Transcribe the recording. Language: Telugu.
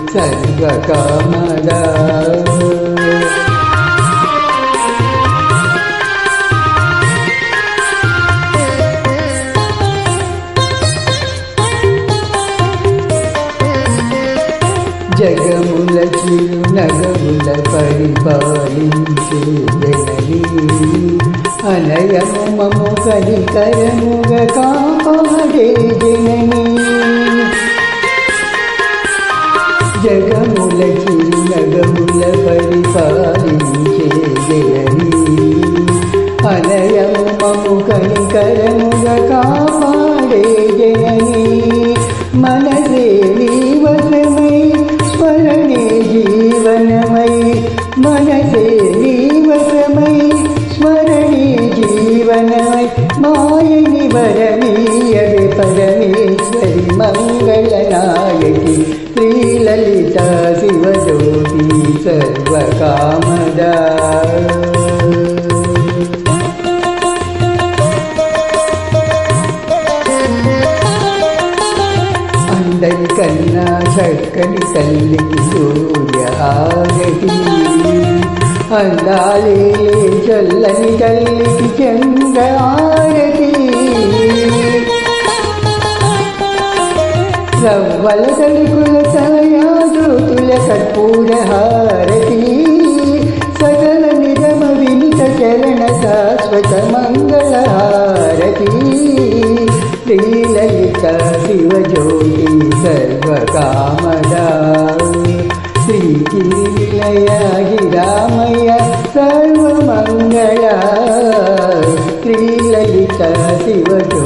सर्वकामदा జగముల చిరునగముల పరిపాలించే జననీ అనయము మము కనికరముగ కాపాడే జననీ జగముల చిరునగముల పరిపాలించే జననీ అనయము మము కనికరముగ కాపాడే జననీ మనసే నీవసమై స్మరణే జీవనమై మనసే నీవసమై స్మరణే జీవనమై మాయని వరమీయవే పరమేశ్వరి మంగళనాయకి శ్రీలలిత శివజ్యోతి సర్వకామదా అందరికన్నా చక్కని తల్లికి సూర్య ఆరతి అందాలే చల్లని తల్లికి చంద్ర ఆరతి రవ్వల తలుకుల తలయాదృతుల కర్పూర హారతి సకల నిగమ వినిత చరణ శాశ్వత మంగళ హారతి శ్రీలలిత శివజ్యోతి సర్వకామదా శ్రీగిరిలయ గిరామయ సర్వమంగళ శ్రీలలిత శివజ్యోతి